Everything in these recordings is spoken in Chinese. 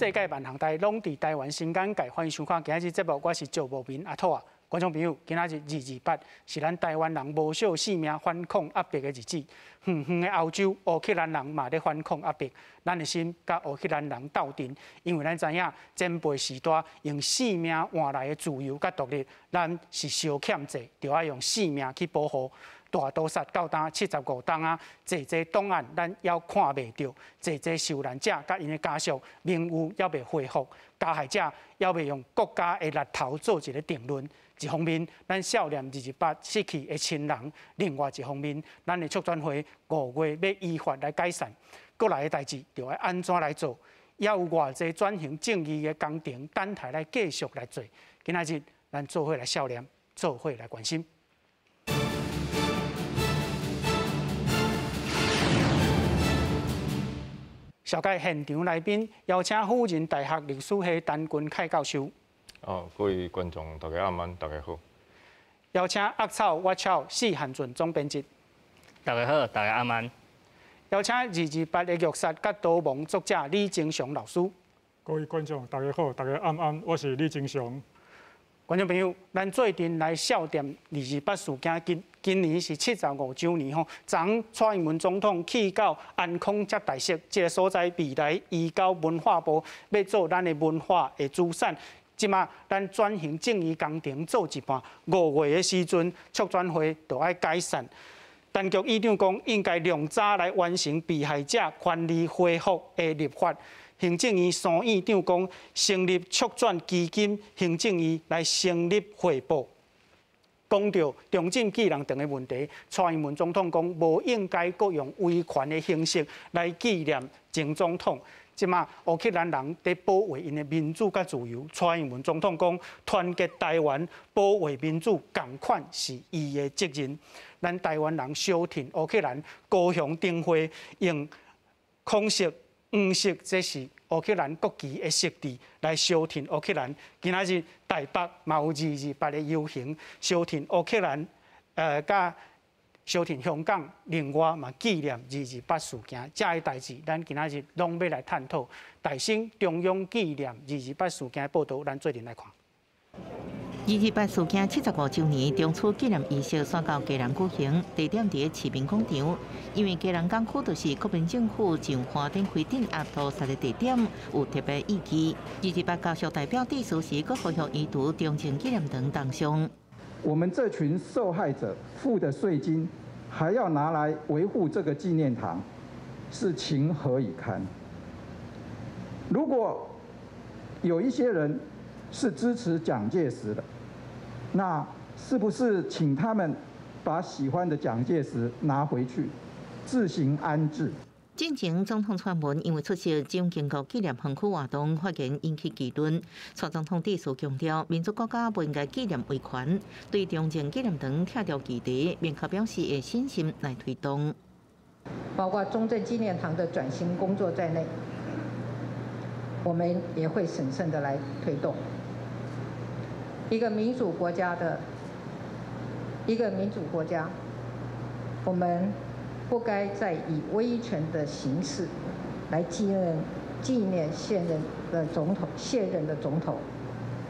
世界万行台，拢伫台湾新眼界，欢迎收看今日节目，我是赵无民阿兔啊。观众朋友，今仔日228是咱台湾人无惜性命反抗压迫的日子。远远的欧洲，乌克兰人嘛咧反抗压迫，咱的心甲乌克兰人斗阵，因为咱知影前辈时代用性命换来的自由甲独立，咱是小欠债，就要用性命去保护。大屠杀到达75档啊，侪档案咱要看袂到，侪受难者甲因的家属名誉要未恢复，加害者要未用国家的力头做一个定论。一方面，咱少年228失去的亲人；另外一方面，咱的促转会5月要依法来解散，过来的代志就要安怎来做？要有偌济转型正义的工程等待来继续来做。今仔日咱做伙来少年，做伙来关心。小介现场来宾邀请辅仁大学历史系陈君凯教授。各位观众，大家晚安，大家好。邀请恶草我草四汉俊总编辑。大家好，大家晚安。邀请228的虐杀甲逃亡作者李正雄老师。各位观众，大家好，大家晚安，我是李正雄。观众朋友，咱最近来笑点228事件，今年是75周年吼。昨蔡英文总统去到安康接待室这个所在，未来移交文化部要做咱的文化的资产。即马咱转型正义工程做一半，5月的时阵，促转会就要解散。当局议长讲，应该量早来完成被害者权利恢复的立法。行政院苏院长讲，成立促转基金，行政院来成立汇报。讲到中正纪念堂的问题，蔡英文总统讲，无应该各用威权的形式来纪念前总统。即马乌克兰人在保卫因的民主甲自由，蔡英文总统讲，团结台湾、保卫民主，同款是伊的责任。咱台湾人相挺乌克兰，高雄灯会用红色、黄色，这是乌克兰国旗的色字来相挺乌克兰。今仔日台北嘛有228的游行，相挺乌克兰，甲相挺香港，另外嘛纪念228事件，这个代志咱今仔日拢要来探讨。大兴中央纪念228事件的报道，咱最近来看。228事件75周年中秋纪念仪式选到基隆举行，地点伫市民广场。因为基隆港区就是国民政府从花灯会顶压屠杀的地点，有特别意义。228教育代表致辞时，佮呼吁移除中正纪念堂当上。我们这群受害者付的税金，还要拿来维护这个纪念堂，是情何以堪？如果有一些人是支持蒋介石的，那是不是请他们把喜欢的蒋介石拿回去，自行安置？进前总统传闻因为出席中经国纪念园区活动，发言引起议论。蔡总统致辞强调，民族国家不应该纪念维权，对中正纪念堂拆掉议题，明确表示的信心来推动。包括中正纪念堂的转型工作在内，我们也会审慎的来推动。一个民主国家，我们不该再以威权的形式来纪念现任的总统，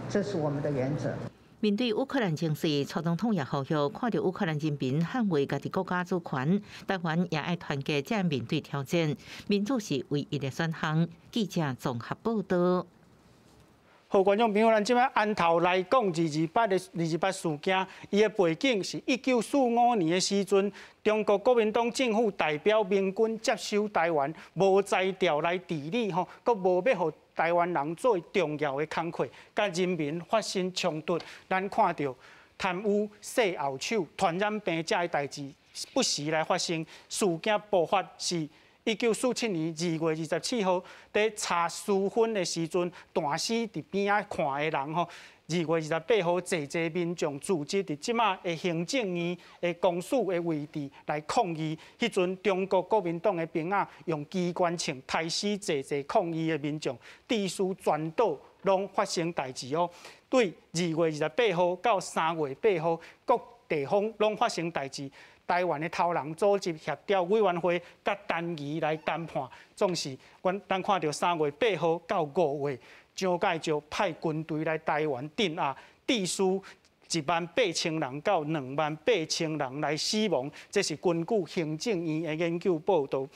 这是我们的原则。面对乌克兰情势，蔡总统也呼吁，看到乌克兰人民捍卫家己国家主权，台湾也爱团结，才面对挑战。民主是唯一的选项。记者综合报道。好，观众朋友，咱即摆按头来讲228事件，伊的背景是1945年的时阵，中国国民党政府代表民军接收台湾，无在调来治理吼，佮无要互台湾人做重要的工课，甲人民发生冲突。咱看到贪污、洗后手、传染病这的代志不时来发生，事件爆发是。1947年2月27号，在查私分的时阵，断死伫边仔看的人吼。2月28号，侪民众组织伫即马的行政院的公署的位置来抗议。迄阵中国国民党的兵仔用机关枪杀死侪抗议的民众，地区全岛拢发生代志哦。对2月28号到3月8号，各地方拢发生代志。台湾的头人组织协调委员会，甲单于来谈判。总是，咱看到3月8号到5月，蒋介石派军队来台湾镇压，致使18000人到28000人来死亡。这是根据行政院的研究报告。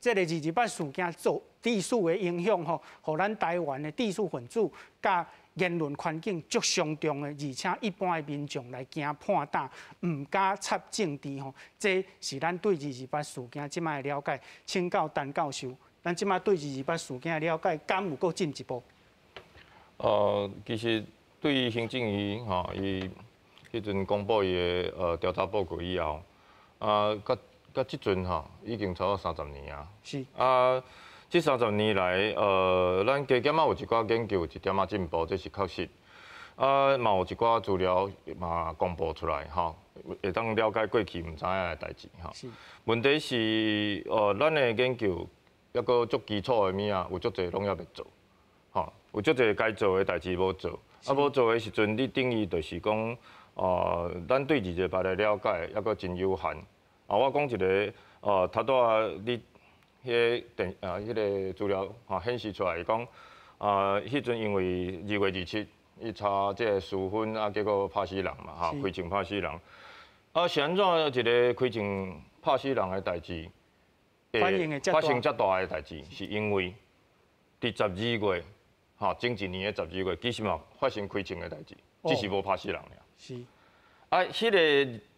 这个28事件地数的影响吼，互咱台湾的地数分子甲言论环境足上重的，而且一般的民众来惊判打，唔敢插政治吼。这是咱对28事件即摆的了解。请教陈教授，咱即摆对28事件的了解，敢有够进一步？其实对于行政院吼，伊迄阵公布伊的调查报告以后，到即阵吼，已经超过30年啊。是。这30年来，咱加减有一寡研究，一点进步，这是确实。嘛有一寡资料嘛公布出来，吼，会当了解过去唔知影的代志，吼。问题是，咱的研究抑个足基础的物啊，有足侪拢还袂做，吼，有足侪该做的代志无做，无做的时阵，你定义就是讲，咱对28的了解抑个真有限。我讲一个，头拄啊，你迄个资料显示出来，讲迄阵因为2月27，伊查即个私分结果拍死人嘛，开枪拍死人。是安怎一个开枪拍死人的代志，发生遮大的代志，是因为伫12月，前一年的12月，其实嘛发生开枪的代志，只是无拍死人尔。是。迄个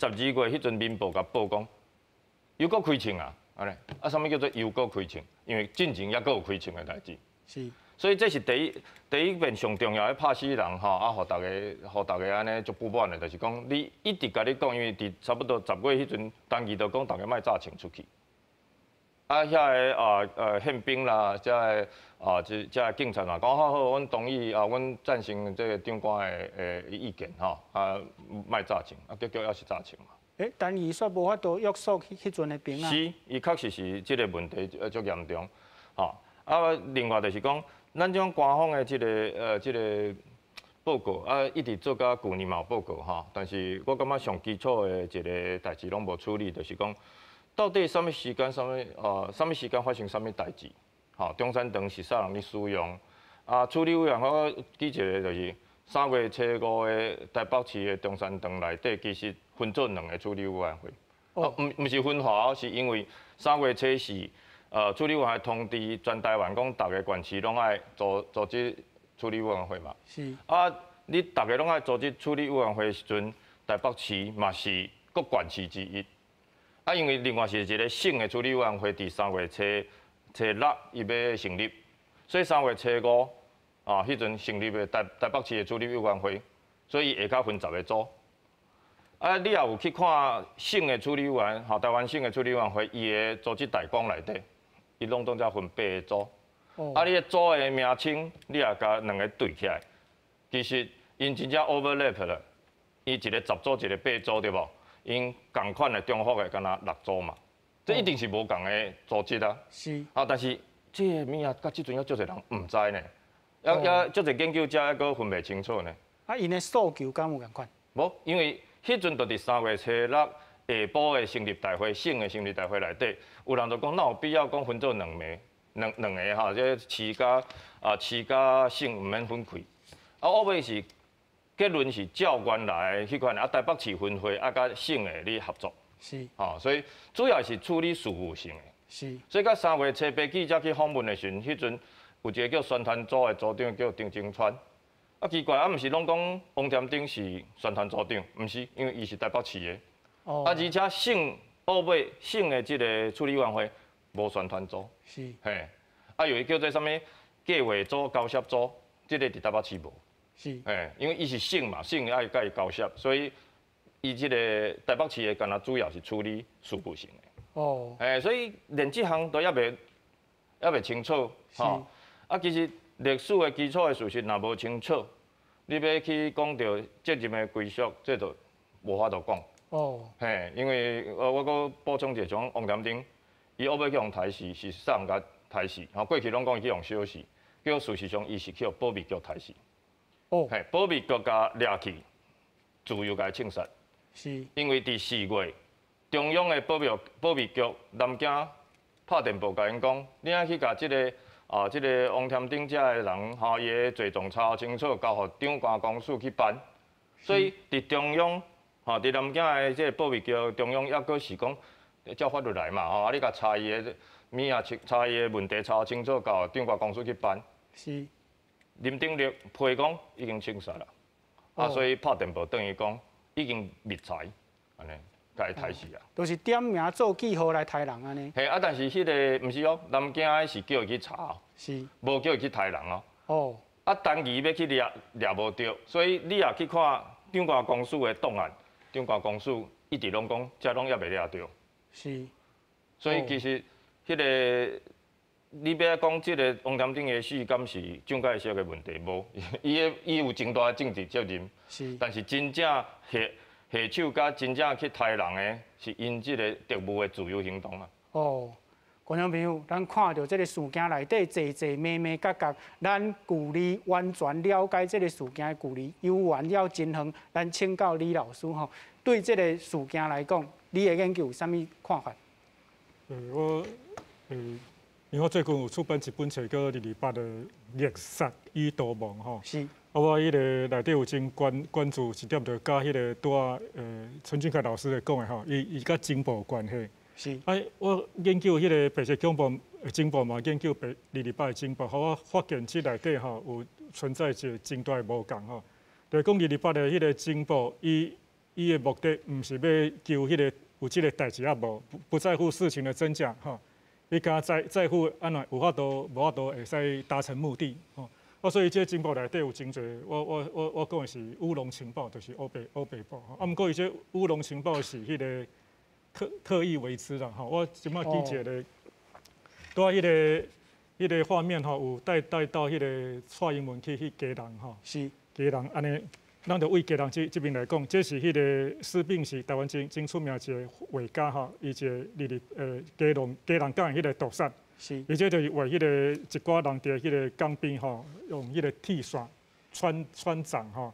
12月迄陣民報甲報講，又搁開槍啊，安尼，啥物叫做又搁開槍？因為進前抑搁有開槍的代志。是。所以這是第一遍上重要的拍死人吼，互大家安尼足不滿的，就是講你一直甲你講，因為伫差不多10月迄陣，當期就講大家莫炸槍出去。遐個憲兵啦，遮個警察啦，講好，阮同意阮贊成這個長官的意見吼，莫炸槍，結果也是炸槍嘛。但伊煞無法度約束迄陣的兵啊。是，伊確實是即個問題足嚴重，吼。另外就是講，咱種官方的即個報告一直做到去年嘛有報告吼，但是我感覺上基礎的一個代誌攏無處理，就是講。到底什麼時間、什麼時間發生什麼代誌？中山堂是啥人咧使用？處理委員會記一個就是3月初5的台北市的中山堂內底，其實分做2個處理委員會。唔是分化，是因為3月初是處理委員會通知全台灣講，大家縣市攏愛組織處理委員會嘛。是。你大家攏愛組織處理委員會的時陣，台北市嘛是各縣市之一。因為另外是一個省的處理委員會，伫3月初6伊要成立，所以3月初5迄陣成立的台北市的處理委員會，所以下骹分10個組。你也有去看省的處理委員，台灣省的處理委員會，伊的組織大綱內底，伊攏總才分8個組。你的組的名稱，你也甲2個對起來，其實因真正 overlap 了，伊一個10組，一個8組，對無？因共款的中福的，敢若6組嘛，這一定是無共的組織啊。是。但是這個物啊，到即陣還足儕人唔知呢，也足儕研究者還佫分袂清楚呢。因的訴求敢有共款？無，因為迄陣就伫3月初6下晡的成立大會，省的成立大會內底，有人就講，哪有必要講分做兩個哈？這市甲省唔免分開。後尾是。結論是照原來迄款台北市分會甲省的咧合作，是，所以主要是處理事務性的，是，所以到3月初8記者去訪問的時陣，迄陣有一個叫宣傳組的組長叫丁正川，奇怪毋是攏講王添丁是宣傳組長，毋是，因為伊是台北市的，而且省省的即個處理委員會無宣傳組，是，嘿，有一個叫做啥物計劃組、交涉組，即個佇台北市無。是，因為伊是省嘛，省愛甲伊交涉，所以伊即個台北市的干那主要是處理事務性的。所以連這項都還袂清楚。其實歷史的基礎的事實若無清楚，你要去講到責任的歸屬，這就無法度講。因為我閣補充一種，王添丁伊後尾去用台視是上甲台視，過去攏講伊去用小視，結果事實上伊是去保密局台視。保密局甲掠去，自由甲伊槍殺，是，因为伫4月，中央的保密局南京拍电报甲因讲，你爱去甲即个王添丁遮的人吼，伊的罪状查清楚，交互长官公署去办。所以伫中央吼，伫南京的即个保密局，中央抑阁是讲照法律来嘛吼，你甲查伊的查伊的问题查清楚，交长官公署去办。是。林鼎立批讲已经清煞啦，所以拍电报等于讲已经灭财，安尼。甲伊刣死啊！都是点名做记号来刣人安尼。嘿，但是迄个毋是哦，南京的是叫伊去查哦，是，无叫伊去刣人哦。哦。单疑要去掠无着，所以你也去看长官公署的档案，长官公署一直拢讲，遮拢也袂掠着。是。所以其实迄个你要讲即个王添丁的死，敢是蒋介石的问题无？伊有真大的政治责任。是。但是真正下手甲真正去刣人的，是因即个特务的自由行动啊。哦，观众朋友，咱看到这个事件内底侪咩咩角角，咱距离完全了解这个事件的距离又远了真远。咱请教李老师吼，对这个事件来讲，你的研究有啥物看法？因为我最近有出版一本册叫《228的虐杀与逃亡》吼。是。我迄个内底有真关注一点，就甲迄个拄陈俊凯老师咧讲的吼，伊甲情报有关系。是。我研究迄个白色恐怖情报嘛，研究228的情报，互我发现即内底吼有存在一个真大的无共吼。就是讲228的迄个情报，伊的目的毋是要求迄个有即个代志啊无，不在乎事情的真假吼，伊敢在乎安怎有法度无法度会使达成目的吼。所以这情报内底有真侪，我讲的是乌龙情报，就是欧北报。毋过伊这乌龙情报是迄个特意为之啦。我即摆记一个，拄迄个画面有带到迄个蔡英文去家人是家人安尼，咱就为家人这边来讲，这是迄个施病是台湾真出名一个画家伊一个家人港迄个毒杀。是，而且就是为迄个一寡人伫迄个江边用迄个剃刷穿掌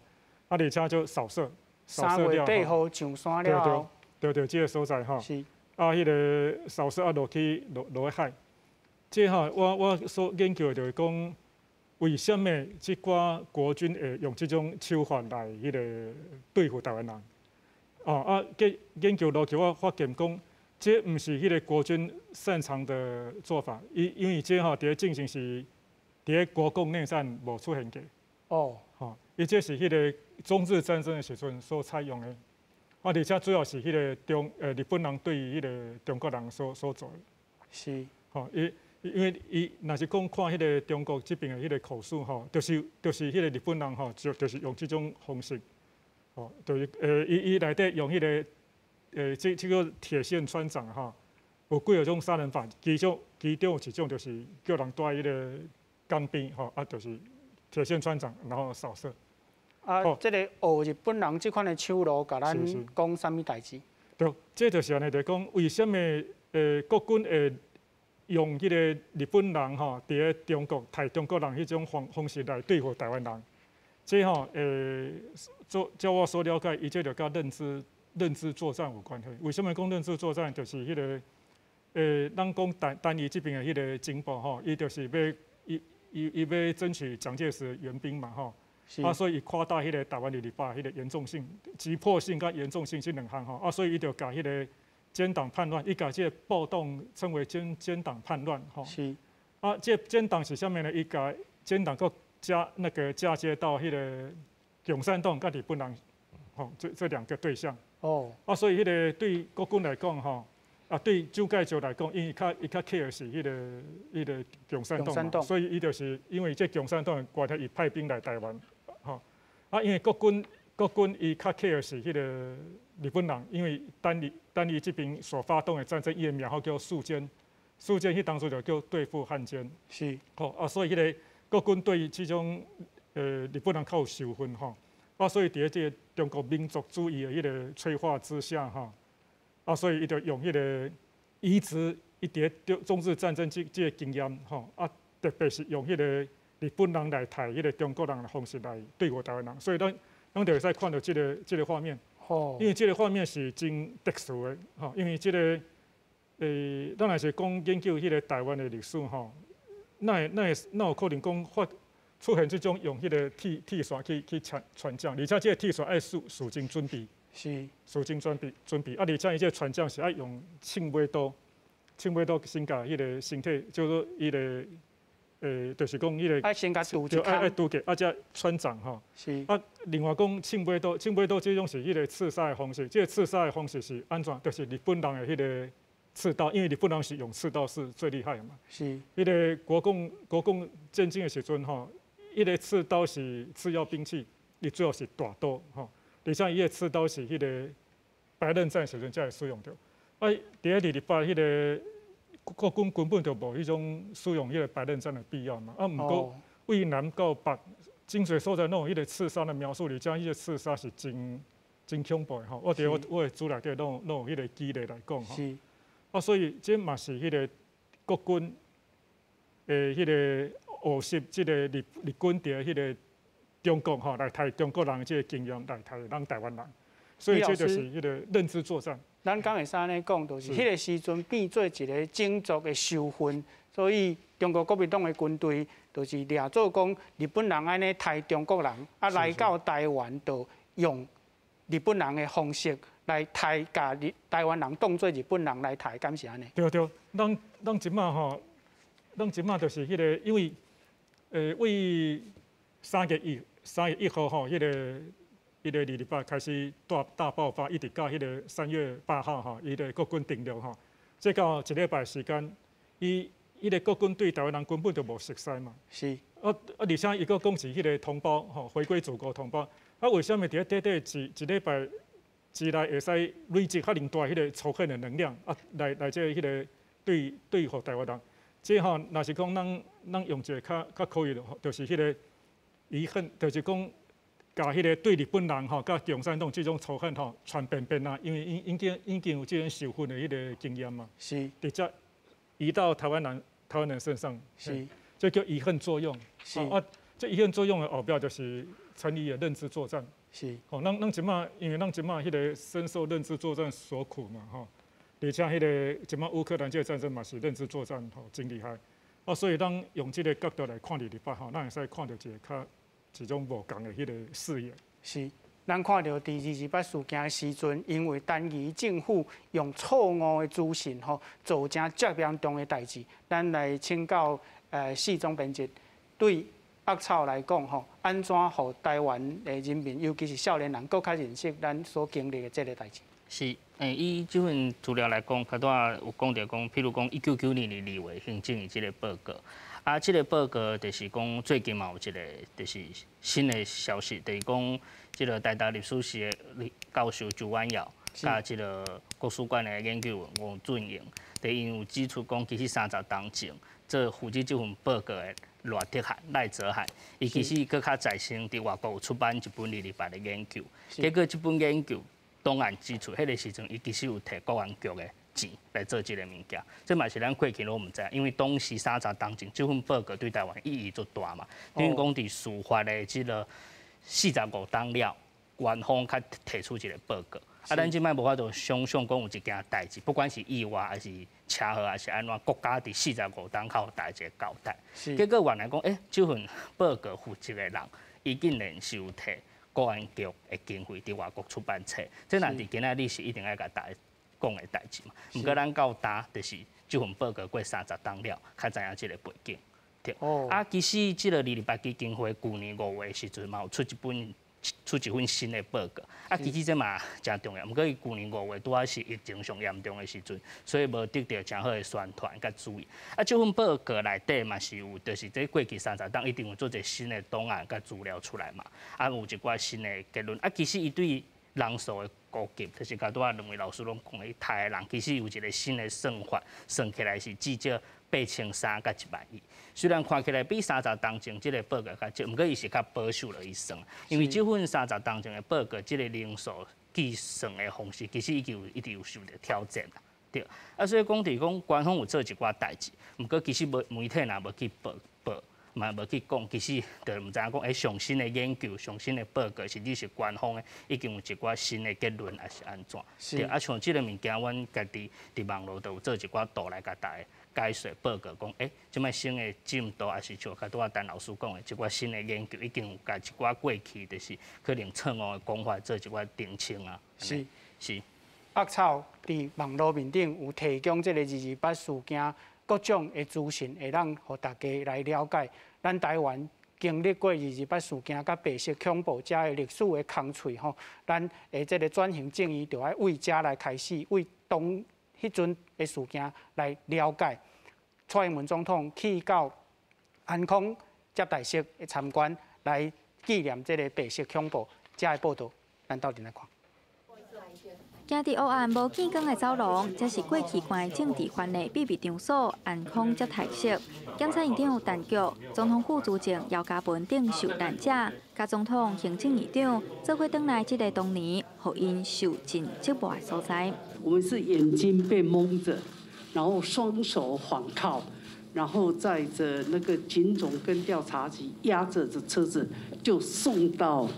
而且就扫射3月8号上山了后，对，这个所在是。迄个扫射落去海，这我所研究的就是讲，为什么即寡国军会用这种手法来迄个对付台湾人？研究落去我发现讲。这毋是迄个国军擅长的做法，因为这伫进行是伫国共内战无出现过。伊这是迄个中日战争的时阵所采用的，而且主要是迄个日本人对于迄个中国人所做的。是。因为伊若是讲看迄个中国这边的迄个口述就是迄个日本人就是用这种方式，就是伊内底用迄个。这个铁线穿掌有几个种杀人法，其中一种就是叫人带迄个钢边就是铁线穿掌，然后扫射。这个学日本人这款的手路，甲咱讲啥物代志？对，这就是安尼，就讲为什么国军会用迄个日本人伫咧中国刣中国人迄种方式来对付台湾人？这照我所了解，伊这就甲认知作战有关系。为什么讲认知作战？就是迄个，咱讲单一这边的迄个情报伊就是伊要争取蒋介石援兵嘛所以伊夸大迄个台湾228迄个严重性、急迫性甲严重性这两项所以伊就甲迄个奸党叛乱，伊甲这个暴动称为奸党叛乱是。这奸党是啥物呢？伊甲奸党搁嫁接到迄个共产党甲日本人这两个对象。所以迄个对国军来讲对蒋介石来讲，因为伊较 care 是迄个共产党嘛，所以伊就是因为这共产党的关系，伊派兵来台湾因为国军伊较 care 是迄个日本人，因为单于这边所发动的战争，伊的名号叫肃奸，肃奸迄当初就叫对付汉奸。是。所以迄个国军对这种日本人较有仇恨所以伫这个中国民族主义的迄个催化之下所以伊就用迄个移植伊伫中日战争这个经验特别是用迄个日本人来刣迄个中国人的方式来对付台湾人，所以咱就会使看到这个画面。哦，因为这个画面是真特殊的，吼，因为这个咱若是讲研究迄个台湾的历史，吼，那有可能讲出现这种用迄个铁线去传讲，而且这个铁线爱事前准备，是事前准备，而且伊这传讲是爱用称尾刀先甲迄个身体，就是说迄个就是讲迄个爱先甲堵一就爱空，拄过，才穿掌吼。是另外讲称尾刀这种是迄个刺杀的方式，这个刺杀的方式是安怎？就是日本人的迄个刺刀，因为日本人是用刺刀是最厉害的嘛。是迄个国共战争的时阵吼，迄个刺刀是次要兵器，伊最后是大刀吼。而且伊个刺刀是迄个白刃战时阵才会使用着。伫咧228迄个国军根本就无迄种使用迄个白刃战的必要嘛。毋过为南到北精髓所在，拢有迄个刺杀的描述，而且迄个刺杀是真恐怖的吼。我的主内底拢有迄个基例来讲吼。是所以这嘛是迄个国军迄个学习即个日军伫迄个中国吼来杀中国人即个经验来杀咱台湾人，所以这就是迄个认知作战。咱敢会使安尼讲，就是迄个时阵变做一个种族的仇恨，所以中国国民党的军队就是掠做讲日本人安尼杀中国人，来到台湾就用日本人的方式来杀，甲台湾人当做日本人来杀，敢是安尼？对，咱即马吼，咱即马就是迄个，因为为3月1号吼，迄个228开始大爆发，一直到迄个3月8号吼，伊个国军登陆吼，这到1礼拜时间，伊个国军对台湾人根本就无熟悉嘛。是。而且伊个讲是迄个同胞吼，回归祖国同胞。为什么伫咧一礼拜之内会使累积较大迄个仇恨的能量来这迄个对付台湾人？这吼，若是讲咱用一个较可以的，就是迄个遗恨，就是讲。甲迄个对日本人吼，甲共产党这种仇恨吼传遍啊，因为已经有这种受恨的迄个经验嘛。是。直接移到台湾人身上。是。这叫遗恨作用。是。这遗恨作用的后标就是参与的认知作战。是。咱即马，因为咱即马迄个深受认知作战所苦嘛，而且迄个即马乌克兰这个战争嘛是认知作战真厉害。所以咱用这个角度来看228咱会使看到一个一种无共的迄个视野。是，咱看到第228事件的时阵，因为单一政府用错误的资讯做成极严重的代志，咱来请教四中编辑，对恶草来讲安怎互台湾的人民，尤其是少年人，更较认识咱所经历的这个代志？是，以这份资料来讲，较多有讲到讲，譬如讲1992年2月行政院这个报告。这个报告就是讲最近嘛有一个就是新的消息，就是讲这个台大历史系的教授周婉瑶，甲这个国史馆的研究员王俊英，因有指出讲，其实30当前，这负责这份报告的赖德汉、赖泽汉，伊其实搁较在先伫外国有出版一本228的研究，结果这本研究档案指出，迄个时阵伊其实有摕国安局的钱来做这个物件，这嘛是咱过去拢毋知，因为当时30当前这份报告对台湾意义足大嘛。等于讲伫司法的这个45当了，官方较提出一个报告。咱即摆无法度想象讲有一件代志，不管是意外还是车祸还是安怎，国家伫45当较有大一个交代。结果原来讲，这份报告负责的人，伊竟然是有摕国安局的经费伫外国出版册，这若伫今仔日是一定要甲大家讲的代志嘛。毋过咱到呾就是这份报告过30当了，较知影这个背景。对。其实这个228基金会去年5月时阵嘛有出一份新的报告。其实这嘛真重要。毋过伊去年5月拄仔是疫情上严重的时阵，所以无得到真好的宣传甲注意。这份报告内底嘛是有，就是这过去30当一定有做一个新的档案甲资料出来嘛。有一寡新的结论。其实伊对人数的估计，就是甲拄仔两位老师拢讲，伊台的人其实有一个新的算法，算起来是至少8300甲1万亿。虽然看起来比30当前这个报告较少，毋过伊是较保守了一算，因为这份30当前的报告，这个人数计算的方式，其实一直有受到挑战啦。对，所以讲官方有做一寡代志，毋过其实媒体若无去报，嘛无去讲，其实就唔知影讲，上新的研究、上新的报告，甚至是官方的，已经有一寡新的结论，还是安怎？对，啊，像即个物件，阮家己伫网络都有做一寡图来甲大家解说报告，讲即摆新的进度，还是像拄仔陈老师讲的，一寡新的研究，已经有甲一寡过去就是可能错误的讲法做一寡澄清啊。是。恶草伫网络面顶有提供即个228事件各种的资讯，会当互大家来了解咱台湾经历过228事件甲白色恐怖遮的历史的空喙吼，咱的即个转型正义就要为遮来开始，为当迄阵的事件来了解。蔡英文总统去到安康接待式的参观，来纪念即个白色恐怖遮的报道，咱斗阵来看。行伫黑暗无见光的走廊，这是过去关政治犯的秘密场所——安康接待室。检察院长陈菊、总统府主席姚嘉文等受难者，甲总统、行政院长做伙回来这个当年互因受尽折磨的所在。我们是眼睛被蒙着，然后双手环铐，然后载着那个警总跟调查局压着车子，就送到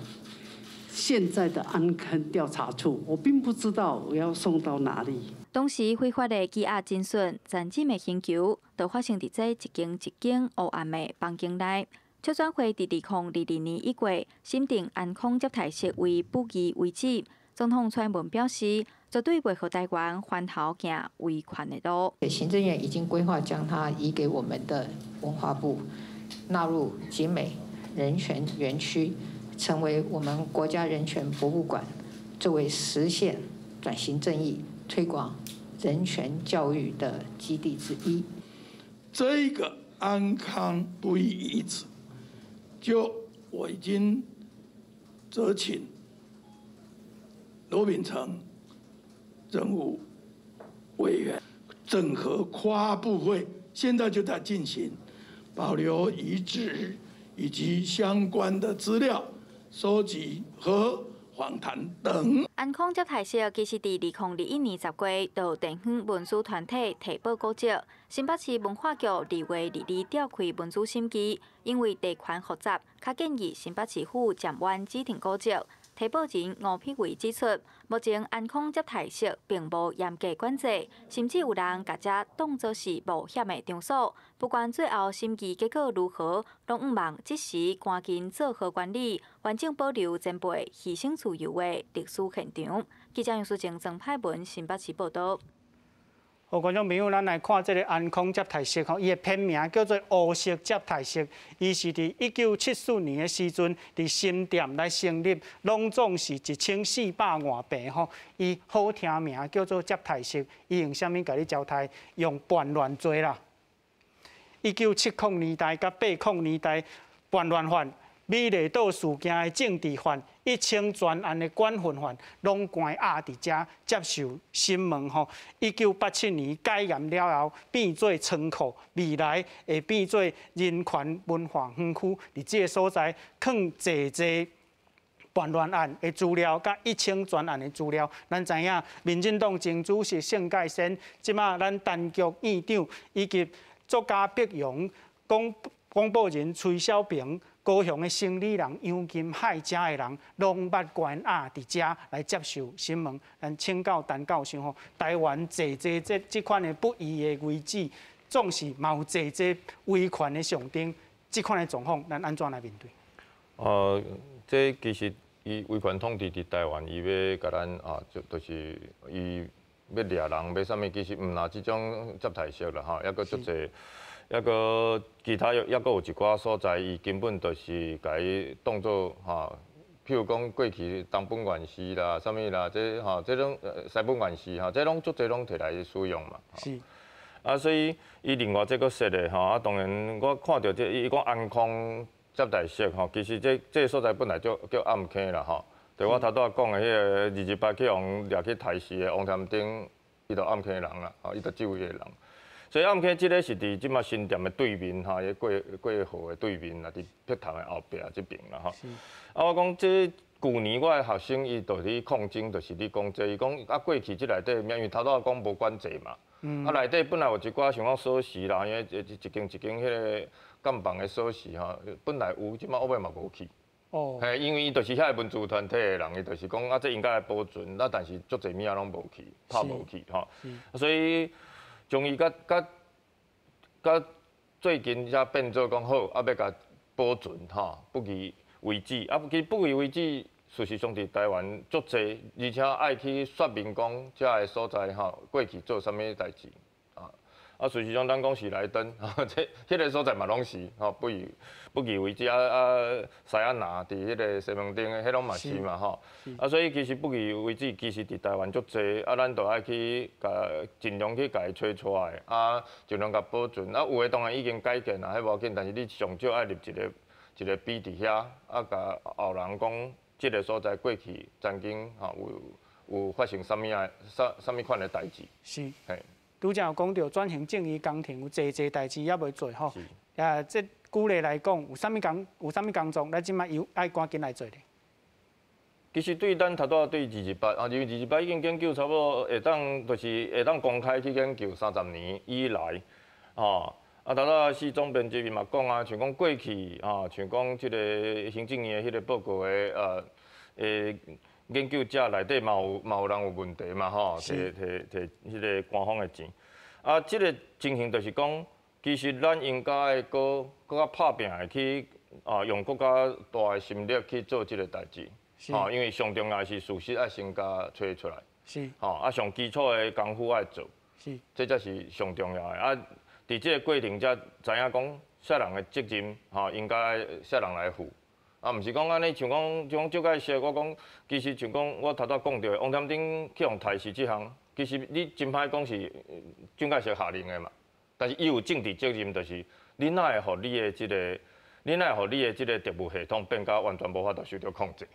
现在的安康调查处。我并不知道我要送到哪里。当时非法的羁押真讯，暂时的刑求，就发生伫这一间黑暗的房间内。出转会伫2022年1月审定安康接待室为不义为止。总统蔡英文表示，绝对袂和台湾翻头行违权的路。行政院已经规划将它移给我们的文化部，纳入景美人权园区，成为我们国家人权博物馆，作为实现转型正义、推广人权教育的基地之一。这个安康不义遗址，我已经责请罗秉成政务委员整合跨部会，现在就在进行，保留遗址以及相关的资料收集和访谈等。安康接待室其实伫2021年10月，就有地方文书团体提报告知，新北市文化局2月2日召开文书审议，因为地权复杂，较建议新北市府暂缓指定告知。提报人吴碧伟指出，目前安康接待室并无严格管制，甚至有人把这当作是冒险的场所。不管最后审议结果如何，拢毋忘即时赶紧做好管理，完整保留前辈牺牲自由的历史现场。记者杨淑静、郑派文新北市报道。好，观众朋友，咱来看这个安康接待室吼，伊的片名叫做乌色接待室。伊是伫1974年的时阵，伫新店来成立，拢总是1400外平吼。伊好听名叫做接待室，伊用啥物甲你交代？用叛乱罪啦。1970年代甲80年代叛乱犯、美丽岛事件的政治犯、1000专案的管混犯，拢关押伫遮接受审问吼。1987年改严了后，变做仓库，未来会变做人权文化园区，伫这个所在放济叛乱案的资料，甲1000专案的资料。咱知影，民进党前主席盛介先，即马咱陈局院长以及作家毕勇、广播人崔小平。高雄的生理人、杨金海遮的人，拢捌关押伫遮来接受审问。咱请教陈教授吼，台湾这款的不义的遗址，总是嘛有这威权的象征，这款的状况，咱安怎来面对？这其实伊威权统治伫台湾，伊要甲咱就是伊要掠人，要啥物，其实毋拿即种接待式啦，抑阁足侪。抑个其他抑阁有一寡所在，伊根本就是甲伊当作譬如讲过去东本愿寺啦、啥物啦，这种西本愿寺这拢足侪拢摕来使用嘛。是。所以伊另外这个说的当然我看到伊讲安康接待室其实这个所在本来叫暗坑啦就我头拄仔讲的迄个228去互掠去台视的王添丁，伊就暗坑人啦，伊就这位的人。所以暗坑即个是伫即马新店的对面伊过河的对面啦，伫碧潭的后壁即边啦我讲这旧年我的学生伊就伫抗争，就是你讲这，伊讲过去即内底，因为头拄仔讲无管制嘛，啊，内底本来有一寡像讲锁匙啦，因为一间迄个干房的锁匙吼，本来有，即摆后尾嘛无去。哦。嘿，因为伊就是遐个文字团体的人，伊就是讲啊，这应该来保存，但是足侪物仔拢无去，拍无去吼。所以将伊甲最近才变做讲好，啊要甲保存吼，不以为止。啊，其实不以为止，事实上伫台湾足侪，而且爱去说明讲遮个所在吼，过去做啥物代志啊。啊，事实上咱讲是来登，迄个所在嘛拢是吼，不以为止西安拿伫迄个西门町的，迄拢嘛是嘛吼。啊，所以其实不以为止，其实伫台湾足侪，啊，咱都爱去尽量去甲伊找出来，啊，尽量甲保存。啊，有诶当然已经改建啦，迄无要紧，但是你上少爱立一个碑伫遐，啊，甲后人讲，即个所在过去曾经吼有发生啥物款的代志。是。嘿。拄则有讲到转型正义工程有侪代志还未做吼，即举例来讲，有啥物工作，咱即摆又爱赶紧来做咧。其实对咱头拄对228啊，因为228已经研究差不多会当公开去研究30年以来，吼啊头拄市总编辑嘛讲啊，像讲过去啊，像讲即个行政院的迄个报告的研究者内底嘛有人有问题嘛吼，摕迄个官方的钱。啊，即个情形就是讲，其实咱应该搁较拍拼的去用更加大的心力去做即个代志。吼，因为上重要是事实爱先甲找出来。是。吼，啊上基础的功夫爱做。是。这才是上重要的。啊，伫即个过程才知影讲，啥人的责任吼，应该啥人来负。啊，毋是讲安尼，像讲蒋介石，我讲其实像讲我头拄讲到王添丁去用台视即项，其实你真歹讲是蒋介石下令的嘛。但是伊有政治责任，就是你哪会互你的即个特务系统变甲完全无法度受到控制？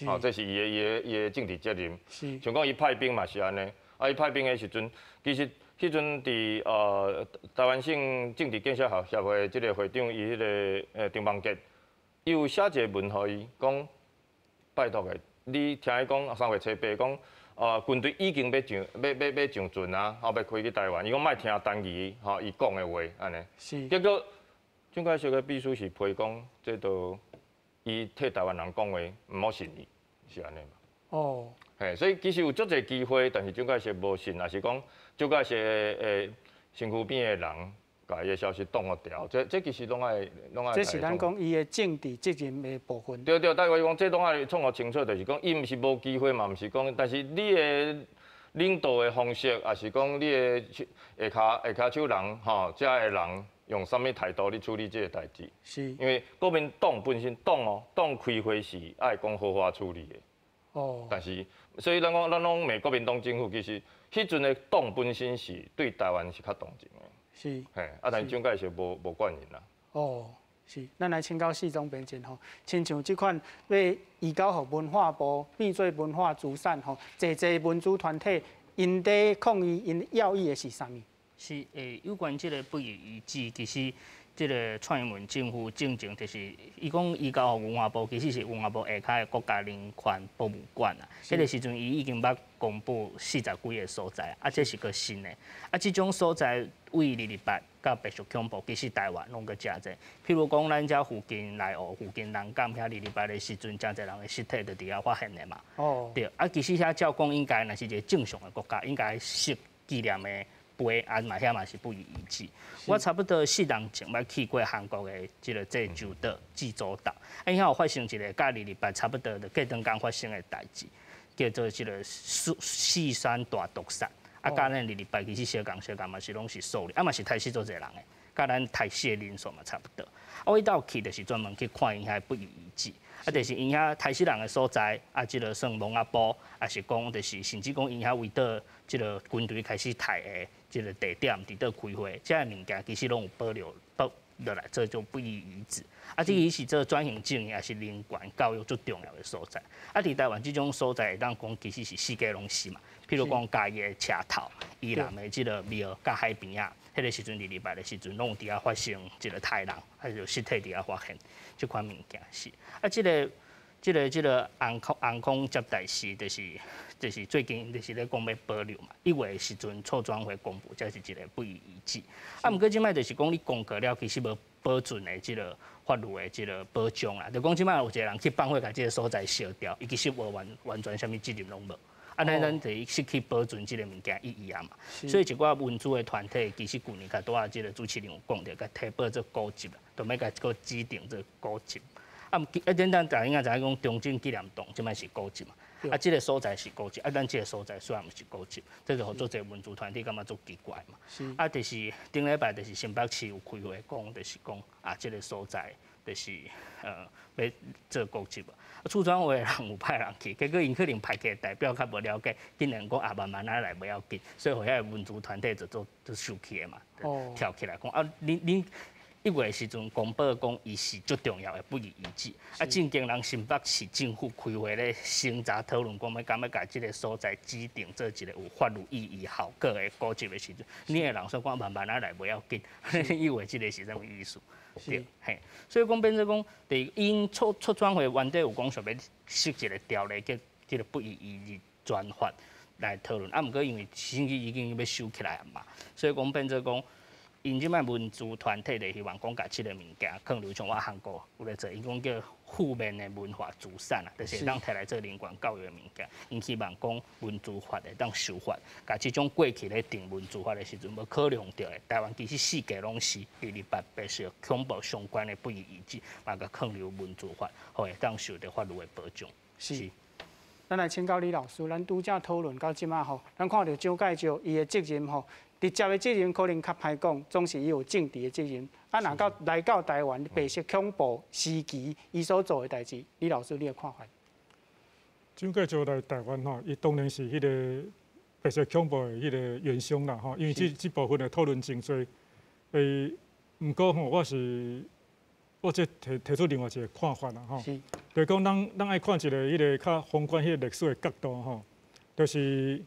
哦，这是伊的政治责任。是。像讲伊派兵嘛是安尼，啊伊派兵的时阵，其实迄阵伫台湾省政治建设协会即个会长伊迄个张邦杰。伊有写一个文互伊，讲拜托个，你听伊讲3月初8讲，军队已经要上船啊，后要开去台湾。伊讲莫听单于吼伊讲的话安尼。是。结果蒋介石的秘书是批讲，这都伊替台湾人讲话，毋好信伊，是安尼嘛。哦。嘿，所以其实有足侪机会，但是蒋介石无信，也是讲蒋介石的身躯边的人。把伊个消息挡互掉，这其实拢爱。这是咱讲伊个政治责任的部分。对，但我讲这拢爱创互清楚，就是讲伊毋是无机会嘛，毋是讲，但是你的领导的方式，也是讲你的下骹手人吼，遮的人用啥物态度去处理这个代志。是。因为国民党本身党开会是爱讲好好处理的。哦。但是，所以咱拢骂国民党政府，其实迄阵的党本身是对台湾是较同情的。是，嘿，啊，但是蒋介石无惯人啦。哦，是，咱来请教市总编辑吼，亲像即款要移交互文化部变做文化资产吼，侪文主团体因在抗议，因要义的是啥物？是有关即个不予遗址，其实即个蔡英文政府正正就是伊讲移交互文化部，其实是文化部下骹的国家人权博物馆啊。迄个时阵伊已经捌公布40几个所在，啊，这是个新的。啊，即种所在为228甲白石恐怖，其实台湾拢个真侪。譬如讲，咱遮附近内湖、附近南港遐228的时阵，真侪人的尸体就伫遐发现的嘛。哦。对，啊，其实遐照讲应该若是一个正常的国家，应该设纪念的碑，啊嘛遐嘛是不予遗址。我差不多4年前捌去过韩国的即个济州岛、济州岛，啊，遐有发生一个甲228差不多的过长间发生的代志。叫做即个四山大毒杀，啊，甲咱228其实相共嘛是拢是数的，啊嘛是台死做侪人的，甲咱台死的人数嘛差不多。啊，我到去就是专门去看因遐不予遗址，啊，就是因遐台死人的所在，啊，即个算蒙阿波，啊是讲就是甚至讲因遐为倒即个军队开始抬的即个地点伫倒开会，这物件其实拢有保留落来，这就不予遗址。啊，这伊是做转型正义，也是人权教育最重要的所在。啊，伫台湾这种所在，咱讲其实是世界拢是嘛。譬如讲嘉义的车头、宜兰的即个庙、甲海边啊，迄个时阵228的时阵，拢有伫遐发生一个太人，还有尸体伫遐发现，即款物件是。啊，即个航空接待师就是就是最近就是咧讲要保留嘛，1月的时阵促转会公布，这是一个不予遗弃。啊，毋过即摆就是讲你公告了，其实无保准的即个法律的即个保障啦。就讲即摆有一个人去放火，甲即个所在烧掉，伊其实无完全啥物责任拢无。啊，咱就失去保存即个物件意义啊嘛。所以一寡文主的团体，其实去年甲拄啊即个主持人有讲着，甲提报做高级啦，就要甲个指定做高级。啊，咱大应该知影讲中正纪念堂即摆是高级嘛。啊，即个所在是高级，啊，咱即个所在虽然毋是高级，这就互做者文主团体感觉足奇怪嘛。啊，就是顶礼拜就是新北市有开会讲，就是讲啊，即个所在就是要做高级嘛。啊，促转会的人有派人去，结果因可能派去代表较无了解，竟然讲啊慢慢来不要紧，所以互遐文主团体就受气的嘛，跳起来讲啊，恁。1月时阵公布讲，伊是最重要的不予遗弃。啊，正经人新北市政府开会咧，审查讨论讲要甲即个所在指定做一个有法律意义、效果的高级的时阵，你的人说讲慢慢来不要紧，以为即个是啥物意思？对，嘿，所以讲变做讲，因促转会原底有讲想要设一个条例，叫即个不予遗弃专法来讨论。啊，毋过因为审议已经要收起来啊嘛，所以讲变做讲。因即摆文主团体就希望讲，甲即个物件，可能像我韩国有咧做，伊讲叫负面的文化主散啊，就是当摕来做人权教育的物件。因希望讲文主法会当修法，甲即种过去咧定文主法的时阵，要考量到的。台湾其实四界拢是228白色恐怖相关的不予遗弃，嘛甲考虑文主法，互会当受到法律的保障。是。咱来请教李老师，咱拄则讨论到即马吼，咱看到蒋介石伊的责任吼。直接的责任可能较歹讲，总是伊有政治的责任。啊，若来到台湾白色恐怖时期，伊所做的代志，李老师你的看法？蒋介石来台湾吼，伊当然是迄个白色恐怖的迄个元凶啦吼，因为这部分的讨论真多。毋过吼，我这提出另外一个看法啦吼，就是讲咱爱看一个迄个较宏观迄个历史的角度吼，就是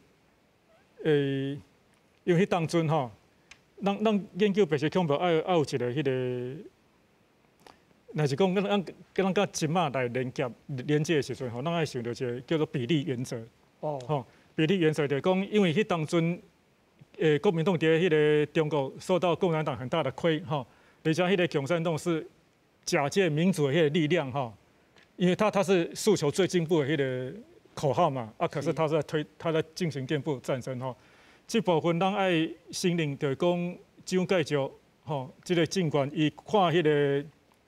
因为迄当阵吼，咱研究白色恐怖爱有一个迄个，若是讲咱甲即马来连接的时阵吼，咱爱想到一个叫做比例原则。吼，比例原则就是讲，因为迄当阵，国民党伫迄个中国受到共产党很大的亏吼，而且迄个共产党是假借民主的迄个力量吼，因为他是诉求最进步的迄个口号嘛，啊，可是他在进行颠覆战争吼。这部分咱爱承认，就是讲蒋介石吼，这个政权伊看迄个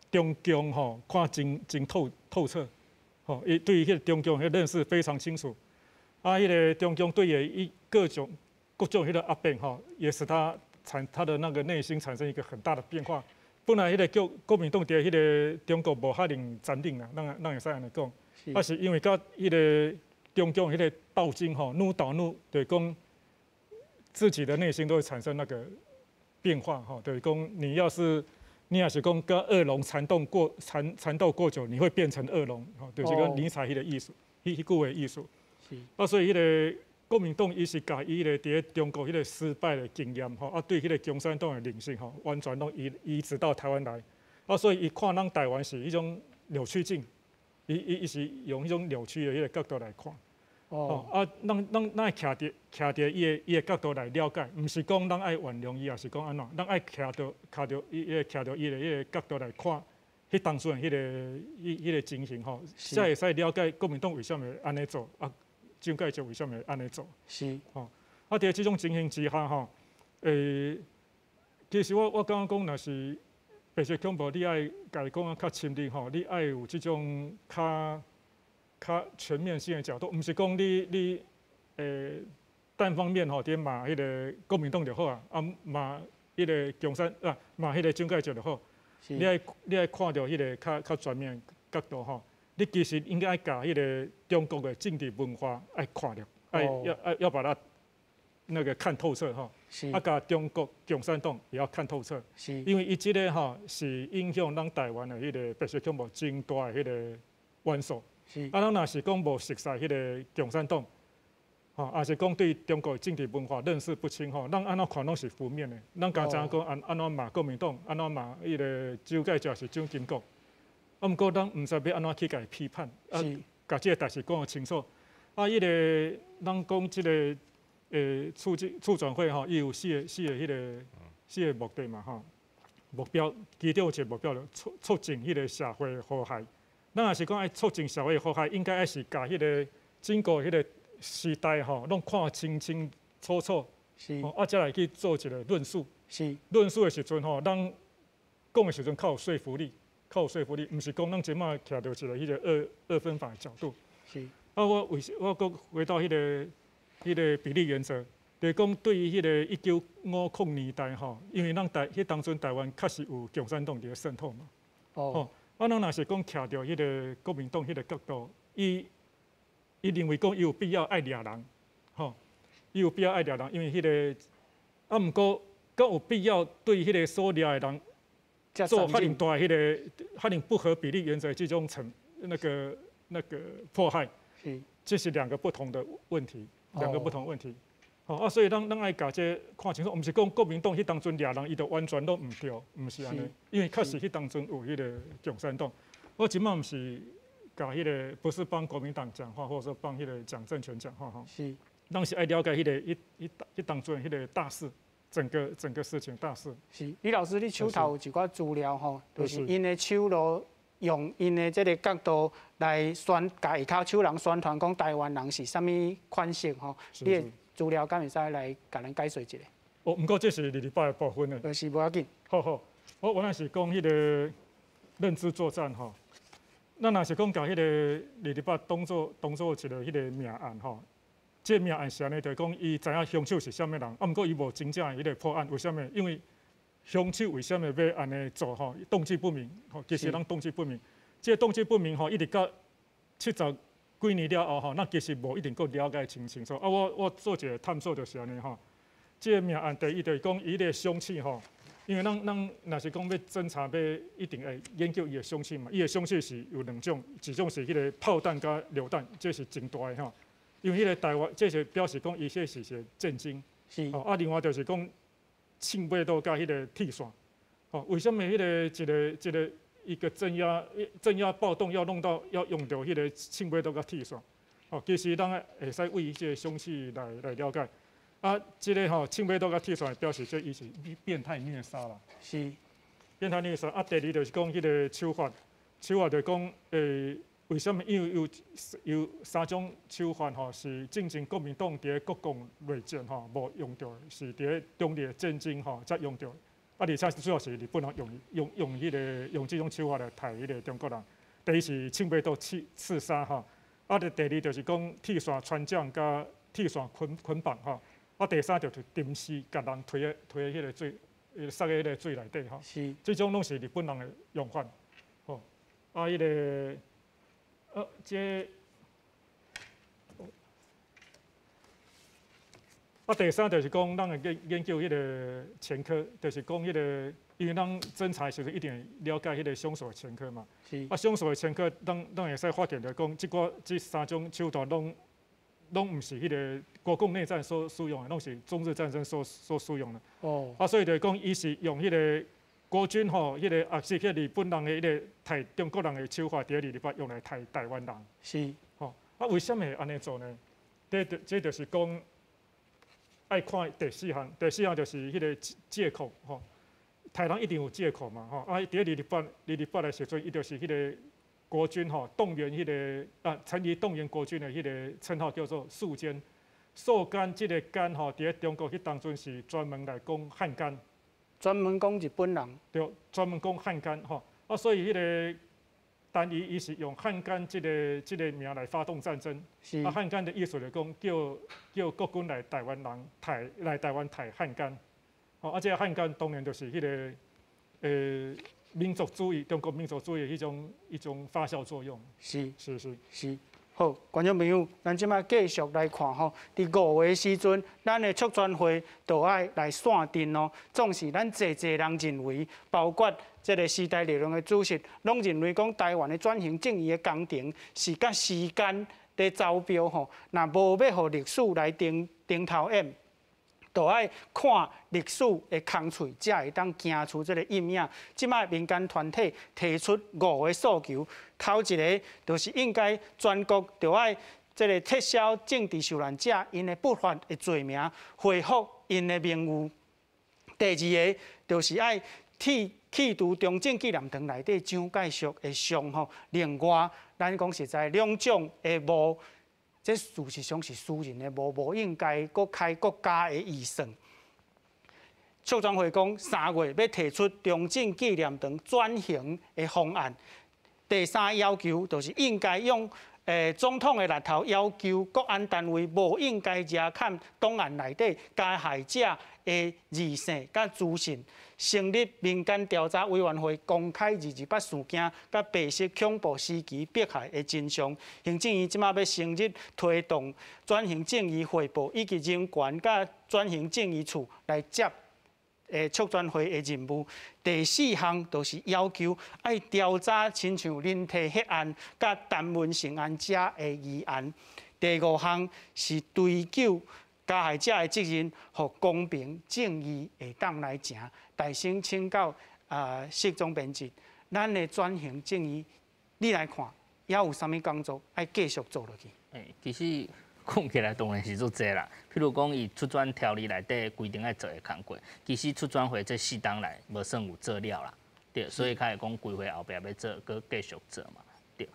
中共吼，看真透彻吼，伊对迄个中共迄认识非常清楚。啊，迄个中共对伊各种迄个压迫吼，也使他的那个内心产生一个很大的变化。本来迄个国民党伫迄个中国无遐尼坚定啦，咱会使安尼讲，啊是因为甲迄个中共迄个斗争吼，愈斗愈就是讲。自己的内心都会产生那个变化，哈，就是讲你要是讲跟恶龙缠斗过久，你会变成恶龙，哈，就是讲尼采迄个艺术，迄句的艺术。啊，所以迄个国民党伊是甲伊咧伫中国迄个失败的经验，吼，啊对迄个共产党的领性，吼，完全拢移植到台湾来，啊，所以伊看咱台湾是一种扭曲境，伊是用一种扭曲的迄个角度来看。咱爱徛伫伊的角度来了解，毋是讲咱爱原谅伊，也是讲安怎，咱爱徛到伊的迄个角度来看，迄当初的迄个情形吼，才会使了解国民党为什么安尼做，啊，蒋介石为什么安尼做，是吼。啊，伫即种情形之下吼，其实我感觉讲，若是白色恐怖，你爱家己讲啊较深入吼，你爱有即种较全面性的角度，毋是讲你单方面吼，伫骂迄个国民党就好啊，骂迄个共产啊，骂迄个蒋介石就好。你爱看到迄个较全面角度吼，你其实应该爱甲迄个中国的政治文化爱看到，要把它那个看透彻吼。啊，甲中国共产党也要看透彻。因为伊即个吼是影响咱台湾的迄个白色恐怖真大的迄个元素。啊，咱若是讲无熟悉迄个共产党，吼，也是讲对中国政治文化认识不清吼，咱安怎看拢是负面的。咱家知影讲安怎骂国民党，安怎骂迄个蒋介石是蒋经国，啊，毋过咱毋知要安怎去甲伊批判，啊，甲即个代志讲清楚。啊，迄个咱讲即个促转会吼，伊有四个目的嘛吼，目标其中有一个目标就促进迄个社会和谐。咱若是讲爱促进社会和谐，应该爱是甲迄个整个迄个时代吼，拢看清清楚楚，啊，才来去做一个论述。论述的时阵吼，咱讲的时阵较有说服力，毋是讲咱即马徛到一个迄个二分法的角度。啊，我搁回到迄个比例原则，就是讲对于迄个1950年代吼，因为咱当阵台湾确实有共产党伫咧渗透嘛。哦。啊，咱若是讲徛到迄个国民党迄个角度，伊认为讲伊有必要爱掠人，吼，伊有必要爱掠人，因为迄个啊，毋过敢有必要对迄个所掠的人做遐尼大迄个遐尼不合比例原则这种那个迫害？这是两个不同的问题，好啊，所以咱爱甲这看清楚，毋是讲国民党迄当阵掠人，伊就完全都毋对，毋是安尼。因为确实迄当阵有迄个共产党，我即满毋是甲迄个不是帮国民党讲话，或者说帮迄个蒋正权讲话吼。咱是爱了解迄个迄当阵迄个大势，整个事情大势。李老师，你手头有一寡资料吼，就是因的手路。用因的这个角度来甲下骹手人宣传讲台湾人是啥物款式吼，你的资料敢会使来甲咱解说一下？哦，毋过这是2礼拜的部分的。是无要紧。好，我原来是讲迄个认知作战吼，咱若是讲甲迄个2礼拜当做一个迄个命案吼，这命案是安尼，就是讲伊知影凶手是啥物人，啊，毋过伊无真正的迄个破案，为什么？因为凶手为什么要安尼做？吼，动机不明。吼，其实咱动机不明。这个动机不明吼，一直到70几年了后吼，咱其实无一定够了解清楚。啊，我做一个探索就是安尼吼。这个命案第一就是讲伊的凶器吼，因为咱若是讲要侦查，要一定会研究伊的凶器嘛。伊的凶器是有2种，一种是迄个炮弹加榴弹，这是真大的吼。因为迄个台湾，这是表示讲伊这是一个震惊。吼，啊，另外就是讲。枪尾刀加迄个铁线，吼，为什么迄个一个镇压暴动要用到迄个枪尾刀加铁线？吼，其实咱会使为这个凶器来了解。啊，这个吼枪尾刀加铁线表示这伊是变态虐杀啦。是。变态虐杀啊，第二就是讲迄个手法就是讲为什么？因为有3种手法吼，是正正国民党伫国共内战吼无用到，是伫中立战争吼才用到。啊，而且主要是日本人用这种手法来杀迄个中国人。第一是枪尾刀刺杀吼，啊，第二就是讲铁线穿浆加铁线捆绑吼，啊，第三就是沉尸，甲人推迄个水，塞喺迄个水内底吼。是。这种拢是日本人的用法，吼，啊，迄个。第三就是讲，咱会研究迄个前科，就是讲迄个，因为咱侦查时阵一定了解迄个凶手的前科嘛。是。啊，凶手的前科，咱会使发现着讲，这3种手段拢毋是迄个国共内战所使用的，拢是中日战争所使用的。哦。啊，所以就讲，伊是用迄个。国军吼，迄个也是迄日本人的迄个杀中国人的手法，第2礼拜用来杀台湾人。是。吼，啊，为什么会安尼做呢？这就是讲，爱看第4项就是迄个借口吼，台人一定有借口嘛吼。啊，第2礼拜的时阵，伊就是迄个国军吼动员迄个成立动员国军的迄个称号叫做肃奸。肃奸这个奸吼，伫中国迄当阵是专门来讲汉奸。专门讲日本人，对，专门讲汉奸吼，啊，所以迄个单伊是用汉奸这个名来发动战争。是。啊，汉奸的意思就是讲叫国军来台湾杀汉奸。哦，啊，这个汉奸当然就是迄个民族主义，中国民族主义的一种发酵作用。是。好，观众朋友，咱即摆继续来看吼。伫5月时阵，咱的促转会就爱来线定哦。总是咱侪人认为，包括这个时代力量的主席，拢认为讲台湾的转型正义的工程是甲时间在走标吼。若无要互历史来顶头演，就爱看历史的空喙，才会当行出这个阴影。即摆民间团体提出5个诉求，头一个就是应该全国就爱这个撤销政治受难者因的不法的罪名，恢复因的名誉。第二个就是爱去除中正纪念堂内底蒋介石的像吼。另外，咱讲实在两种的无，这事实上是私人的无应该搁开国家的预算。促转会讲3月要提出中正纪念堂转型的方案。第三要求就是应该用总统的力头要求国安单位无应该查看档案内底加害者的字姓甲资讯，成立民间调查委员会，公开228事件甲白色恐怖时期迫害的真相。行政院即马要成立推动转型正义汇报以及人权甲转型正义处来接。促转会的任务，第4项就是要求爱调查亲像林体血案、甲陈文成案者的议案。第5项是追究加害者的责任，互公平正义会当来行。大声请教适中编辑，咱的转型正义，你来看，还有啥物工作爱继续做落去？其实。讲起来当然是足济啦，譬如讲，伊出转条例内底规定爱做的工作，其实出转会这4档来无算有做了啦，对，所以开始讲规划后壁要做，搁继续做嘛，对。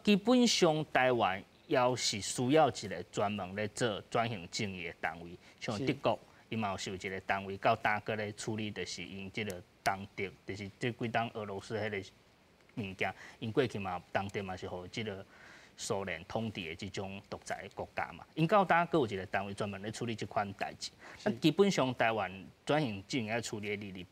基本上台湾要是需要一个专门咧做转型正义的单位，像德国，伊嘛有一个单位到大哥咧处理，就是因即个东德，就是这几档俄罗斯迄个物件，因过去嘛东德嘛是互即个。苏联统治的这种独裁的国家嘛，因到大家有一个单位专门咧处理这款代志。基本上台湾转型正义处理228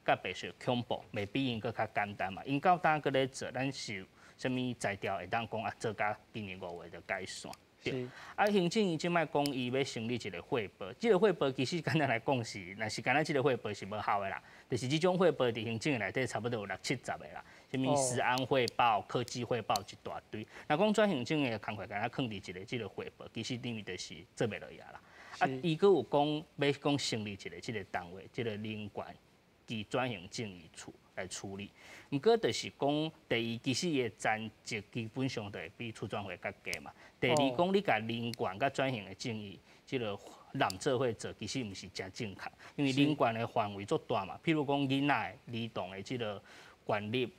甲白色恐怖，未比因搁较简单嘛。因到大家咧做，咱是啥物材料会当讲做甲今年5月就改善。对。行政院即摆讲伊要成立一个汇报，这个汇报其实简单来讲是，若是干咱这个汇报是无效的啦。就是这种汇报伫行政院内底差不多有60、70个啦。什么食安汇报、科技汇报一大堆。若讲转型正义的工作，敢若放伫一个这个汇报，其实等于就是做袂落去啦。伊佫有讲要讲成立一个这个单位，这个人权及转型正义处来处理。毋过就是讲，第一，其实伊的层级基本上就会比出转会较低嘛。第二，讲你甲人权甲转型的正义，这个揽做伙做，其实毋是真正确，因为人权的范围足大嘛。譬如讲囡仔儿童的这个。权利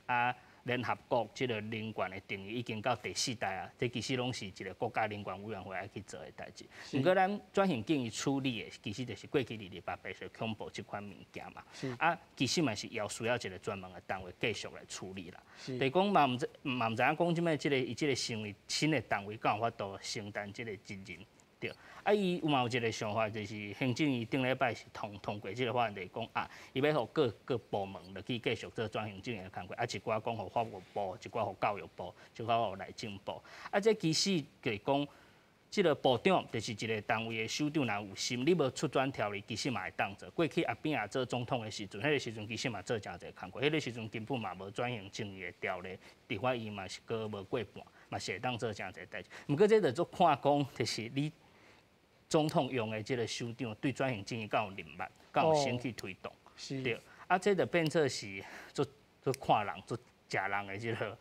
联合国这个人权的定义已经到第4代啊，这其实拢是一个国家人权委员会爱去做的代志。不过咱转型正义处理的，其实就是过去228白色恐怖这款物件嘛。其实嘛是要需要一个专门的单位继续来处理啦。就是讲嘛毋知影讲即摆这个成立新的单位，敢有法度承担这个责任？对，伊有嘛有一个想法，就是行政院顶礼拜是通过这个法案，就是讲伊要互各部门落去继续做转型正义的工作，一寡讲互法务部，一寡互教育部，一寡互内政部。这其实就是讲，这个部长就是一个单位的首长，若有心，你无出转条例，其实嘛会当做。过去阿扁也做总统的时阵，迄个时阵其实嘛做诚侪工作，迄个时阵根本嘛无转型正义的条例，立法院嘛是搁无过半，嘛是会当做诚侪代志。毋过这就做看讲，就是你。总统用的这个首长对转型正义敢有能力，敢有心去推动，对。这就变做是做看人、做食人的这个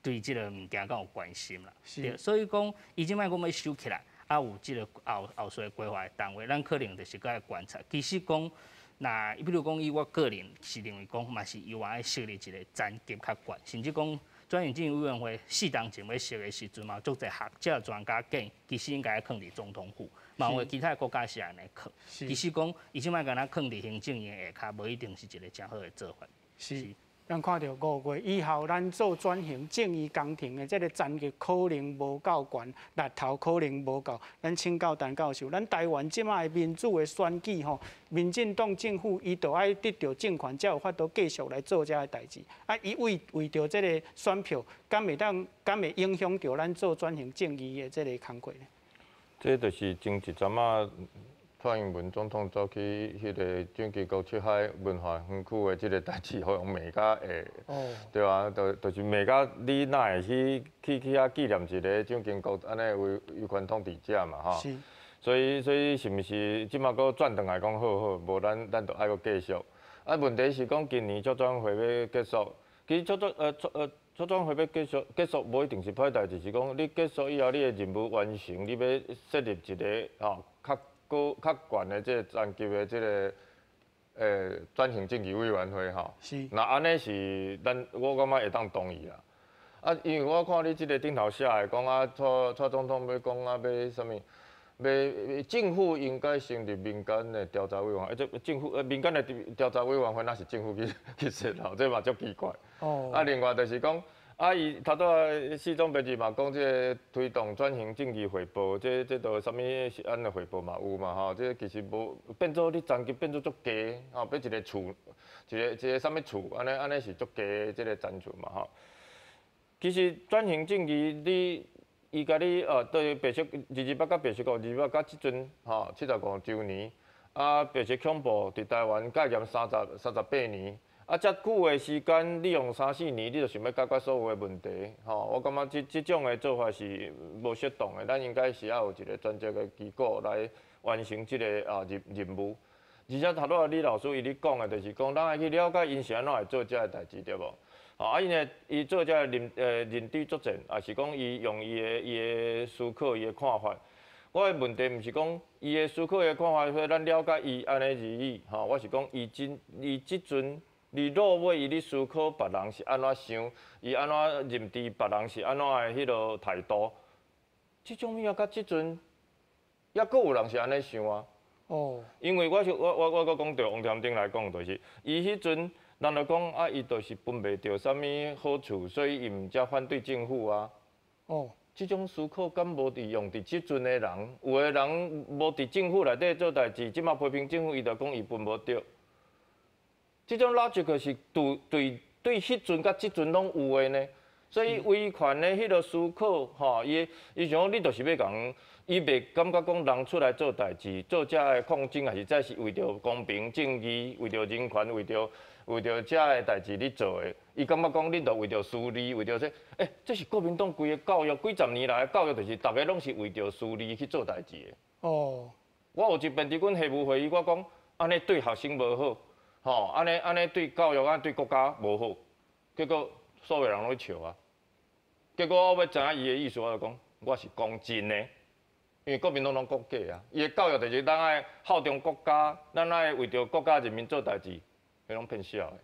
对这个物件敢有关心啦，对。所以讲，伊即摆讲要收起来，有这个后续规划的单位，咱可能就是该观察。其实讲，比如讲，以我个人是认为讲，嘛是有爱设立一个层级较悬，甚至讲。转型正义委员会4当前要设的时阵嘛，足侪学者专家建议，其实应该放伫总统府，嘛有其他国家是安尼放。其实讲，伊即摆敢若放伫行政院下骹，无一定是一个真好的做法。是，咱看到5月以后，咱做转型正义工程的这个层级可能无够悬，力头可能无够。咱请教陈教授，咱台湾即摆民主的选举吼，民进党政府伊就爱得到政权，才有法度继续来做这个代志。伊为着这个选票，敢会影响到咱做转型正义的这个工作呢？这就是前一阵啊。蔡英文总统走去迄个蒋经国出海文化园区的即个代志，互人骂甲会，对啊，就是骂甲你哪会去遐纪念一个蒋经国安尼威权统治者嘛吼。所以是毋是即马搁转转来讲好，无咱就爱搁继续。问题是讲今年促转会要结束，其实作战会要结束，无一定是歹代志，是讲你结束以后，你的任务完成，你要设立一个较悬的这个层级的这个转型正义委员会吼。是。那安尼是我感觉会当同意啦。啊，因为我看你即个顶头写的讲啊，蔡总统要讲啊，要啥物？要政府应该成立民间的调查委员会，这政府民间的调查委员会那是政府去设立，这嘛足奇怪。哦。啊，另外就是讲，啊，伊头拄四种编辑嘛讲，这个推动转型正义汇报，这都啥物是安的汇报嘛有嘛吼，这其实无变做你层级变做足低，吼，变一个厝，一个啥物厝，安尼是足低的这个层次嘛吼。其实转型正义伊甲你对白色28甲白色国28甲即阵75周年，啊白色恐怖伫台湾戒严38年，啊遮久的时间，你用3-4年，你就想要解决所有的问题，吼，我感觉即种的做法是无适当的，咱应该是要有一个专业的机构来完成即个任务。而且头拄李老师伊咧讲的，就是讲咱爱去了解因是安怎会做遮个代志，对无？伊做遮认知作战，也是讲伊用伊的思考、伊的看法。我的问题毋是讲伊的思考、伊的看法，所以咱了解伊安尼而已。吼，我是讲伊即阵，你落尾伊咧思考别人是安怎想，伊安怎认知别人是安怎的迄落态度。即种物啊，甲即阵，抑阁有人是安尼想啊。哦。因为我阁讲着王添丁来讲，就是伊迄阵。咱就讲啊，伊就是分袂着啥物好处，所以伊毋则反对政府啊。哦，即种思考敢无伫用伫即阵的人，有的人无伫政府内底做代志，即马批评政府，伊就讲伊分无着。即种logic就是对迄阵甲即阵拢有的呢。所以维权的迄个思考，吼，伊想讲你就是要讲，伊袂感觉讲人出来做代志，做遮个抗争，还是再是为着公平正义，为着人权，为着遮个代志你做的。伊感觉讲恁着为着私利，为着这是国民党规个教育，几十年来的教育就是大家拢是为着私利去做代志的。哦。我有一遍伫阮校务会议，我讲安尼对学生无好，吼，安尼对教育对国家无好，结果所有人拢去笑啊。结果我要知影伊的意思，我就讲我是讲真的，因为国民党拢国假啊，伊的教育就是咱爱效忠国家，咱爱为着国家人民做代志，迄拢骗笑的。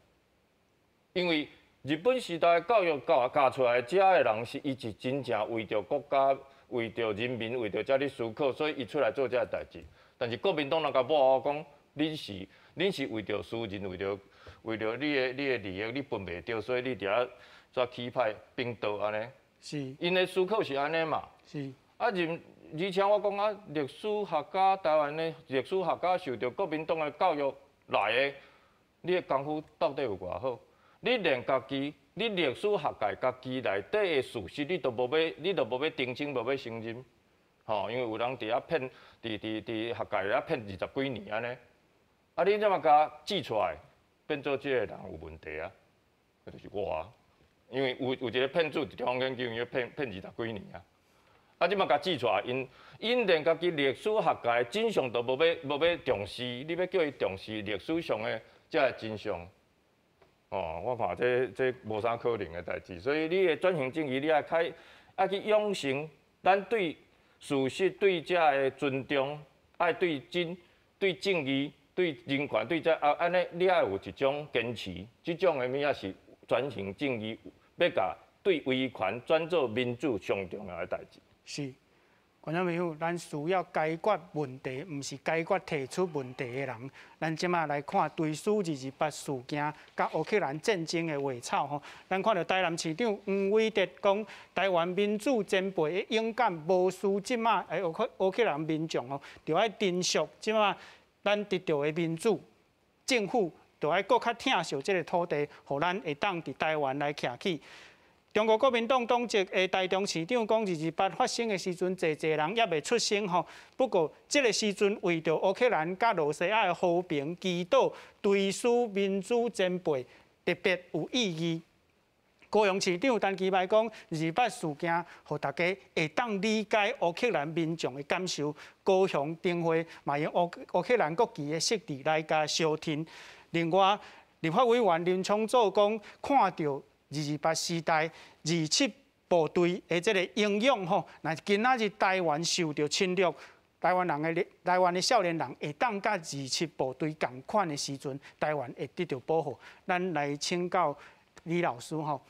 因为日本时代的教育教出来，遮的人是伊是真正为着国家、为着人民、为着遮咧思考，所以伊出来做遮个代志。但是国民党人甲我讲，恁是为着私人，为着你的利益，你分袂着，所以你伫遐做起派并道安尼。是。因的思考是安尼嘛。是。而且我讲啊，历史学家台湾的历史学家受到国民党的教育来的，你的功夫到底有偌好？你连家己，你历史学界家己内底的事实，你都无要澄清，无要承认。吼，因为有人伫遐骗，伫学界遐骗20几年安尼。啊，你怎么甲指出来，变做即个人有问题啊？那就是我啊。因为有一个骗子伫中央研究院骗20几年啊。啊，即马甲指出来，因连家己历史学界真相都无要重视，你要叫伊重视历史上的这个真相。哦，我看这无啥可能的代志，所以你的转型正义，你爱去养成咱对事实、对遮的尊重，爱对正义、对人权、对遮安尼，你爱有一种坚持，这种的物仔是转型正义，要甲对维权转做民主上重要的代志。是。观众朋友，咱需要解决问题，毋是解决提出问题的人。咱即马来看追溯228事件，甲乌克兰战争的画草吼。咱看到台南市长黄伟哲讲，台湾民主前辈的勇敢无输即马的乌克兰民众吼，就要珍惜即马咱得到的民主。政府就要搁较疼惜即个土地，互咱会当伫台湾来徛起。中国国民党党籍的台中市长讲，228发生的时阵，侪人也未出声吼。不过，这个时阵为着乌克兰甲罗西亚的和平祈祷，追思民主前辈，特别有意义。高雄市长陈其迈讲，228事件，互大家会当理解乌克兰民众的感受。高雄灯会嘛用乌克兰国旗的色字来加烧天。另外，立法委员林聪祖讲，看到228时代27部队的这个英勇吼，那今仔日台湾受到侵略，台湾的少年人会当甲27部队同款的时阵，台湾会得到保护。咱来请教李老师吼，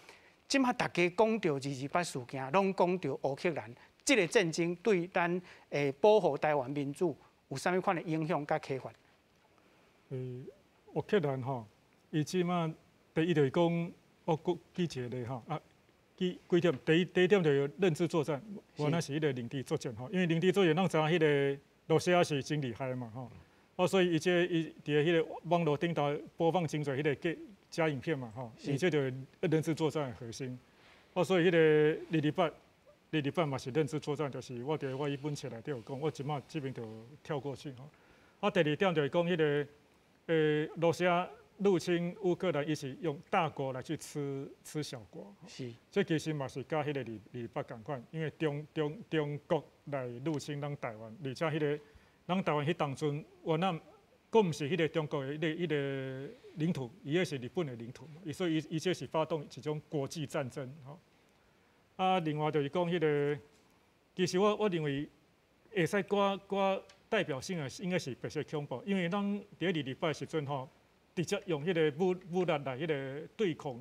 即马大家讲到228事件，拢讲到乌克兰，这个战争对咱保护台湾民主有啥物款的影响甲启发？乌克兰吼，伊即马第一就是讲，我记一个吼啊。几点？第一点就是认知作战，我那是迄个领地作战吼，因为领地作战，咱知影迄个罗西亚是真厉害嘛吼，所以伊伫迄个网络顶头播放真侪迄个假影片嘛吼，伊这就是认知作战的核心。所以迄个228嘛是认知作战，就是我伫我伊本册内底有讲，我即马这边就跳过去吼。第二点就是讲迄个罗西亚入侵乌克兰，伊是用大国来去吃小国，是。这其实嘛是甲迄个228同款，因为中国来入侵咱台湾，而且迄个咱台湾迄当阵，咱佫毋是迄个中国的迄个领土，伊个是日本的领土嘛，所以伊这是发动一种国际战争吼。另外就是讲迄个，其实我认为会使挂代表性的应该是白色恐怖，因为咱伫228时阵吼。直接用迄个武力来迄个对抗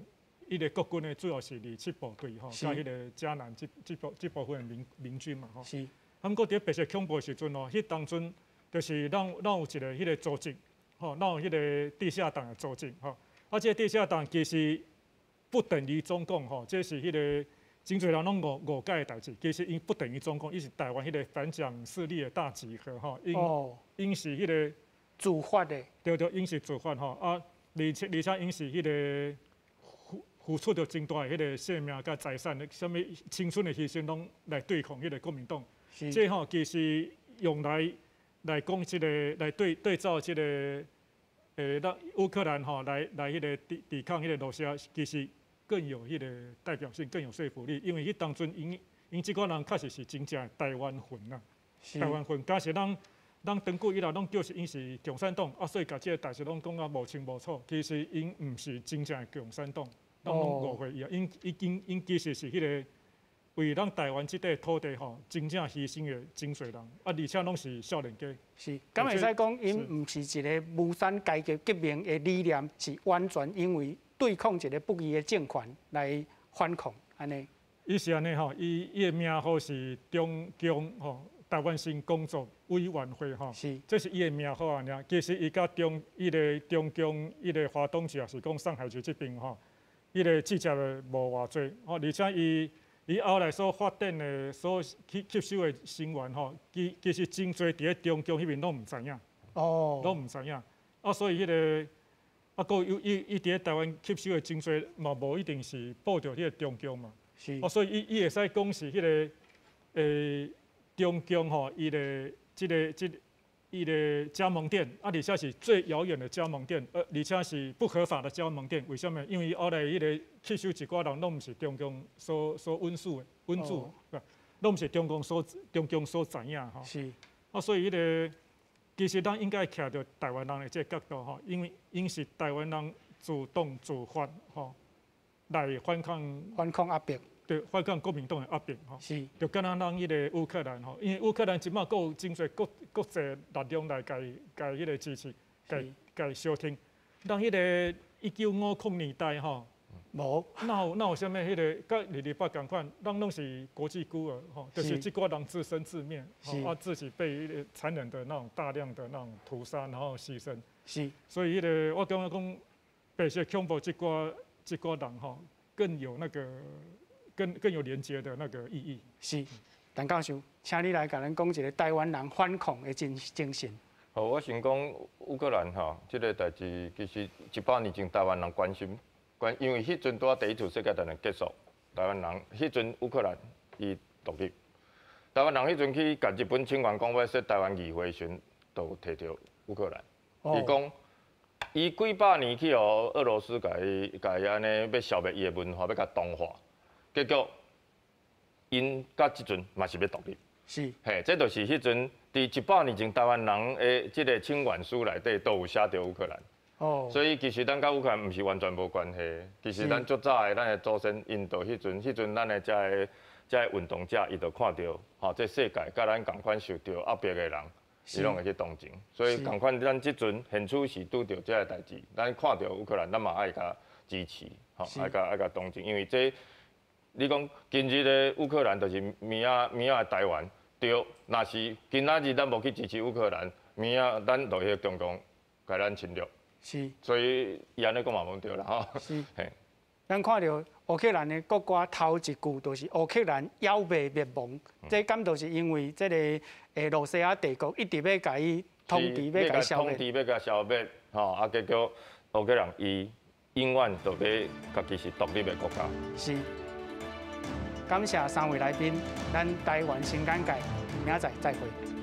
迄个国军的，主要是27部队吼，甲迄个迦南这部分的民军嘛吼。是。毋过伫白色恐怖的时阵吼，迄当阵就是咱有一个迄个组织吼，咱有迄个地下党的组织吼。这个地下党其实不等于中共吼，这是迄个真侪人拢误解的代志。其实因不等于中共，伊是台湾迄个反蒋势力的大集合吼。因是迄个。自发的，对，因是自发吼而且因是迄个付出着真大的迄个性命甲财产的，什物青春的牺牲拢来对抗迄个国民党。这吼其实用来讲即个来对照即个咱乌克兰吼来迄个抵抗迄个罗西亚，其实更有迄个代表性，更有说服力。因为迄当阵因即个人确实是真正台湾魂呐，台湾魂，假使咱长久以来拢叫是因是共产党，所以甲即个代志拢讲啊无清无楚。其实因毋是真正的共产党，咱拢误会伊啊。因其实是迄个为咱台湾即块土地吼，真正牺牲的真侪人，而且拢是少年家。是，敢会使讲因毋是一个无产阶级革命的理念，是完全因为对抗一个不义的政权来反抗安尼。伊是安尼吼，伊的名号是中共吼。台湾新工作委员会吼，这是伊的名号啊！其实伊甲中共华东局也是讲上海局这边吼，伊个记者无偌济吼，而且伊后来所发展的所吸收的新闻吼，其实真侪伫咧中共迄边拢毋知影，拢毋知影所以迄个个伊伫咧台湾吸收的真侪嘛，无一定是报着迄个中共嘛，所以伊会使讲是迄个中共吼，伊个加盟店，而且是最遥远的加盟店，而且是不合法的加盟店。为什么？因为后来迄个吸收一寡人，拢毋是中共所稳住，拢毋是中共所知影吼。是。所以迄个其实咱应该徛着台湾人的这个角度吼，因为因是台湾人主动自发吼来反抗压迫。对，反抗国民党的压迫吼，就敢若咱迄个乌克兰吼，因为乌克兰即马佫有真侪国际力量来甲迄个支持，甲收听。咱迄个1950年代吼，无，哪有啥物迄个甲228同款，咱拢是国际孤儿吼，就是即寡人自生自灭，自己被残忍的那种大量的那种屠杀，然后牺牲。是，所以迄个我感觉讲，白色恐怖即寡人吼，更有那个。更有连接的那个意义。是，陈教授，请你来甲咱讲一个台湾人反抗的精神。好，我先讲乌克兰吼，这个代志其实100年前台湾人关心，因为迄阵拄第一次世界大战结束，台湾人迄阵乌克兰伊独立，台湾人迄阵去甲日本请愿讲要说台湾议会时，都摕到乌克兰，伊讲。伊几百年去互俄罗斯甲伊安尼要消灭伊的文化，要甲同化。结果，因到即阵嘛是要独立，是，嘿，这就是迄阵伫100年前台湾人的即个请愿书内底都有写着乌克兰，哦，所以其实咱甲乌克兰毋是完全无关系。其实咱足早的，咱的祖先印度迄阵咱的这运动者，伊就看到，吼，这世界甲咱共款受到压迫的人，伊拢会去同情。所以共款咱即阵现处是拄着这个代志，咱看到乌克兰，咱嘛爱甲支持，吼，爱甲同情，因为这你讲今日的乌克兰就是明仔的台湾。 对，若是今仔日咱无去支持乌克兰，明仔咱就迄中共甲咱侵略。是。所以伊安尼讲嘛无对啦吼。是。嘿。咱看到乌克兰的国歌头一句就是乌克兰要被灭亡，这敢就是因为这个罗西亚帝国一直要甲伊统治，要甲消灭。统治要甲消灭，吼啊，结果乌克兰伊永远就要家己是独立的国家。是。 感谢3位来宾，咱台湾新眼界，明仔载再会。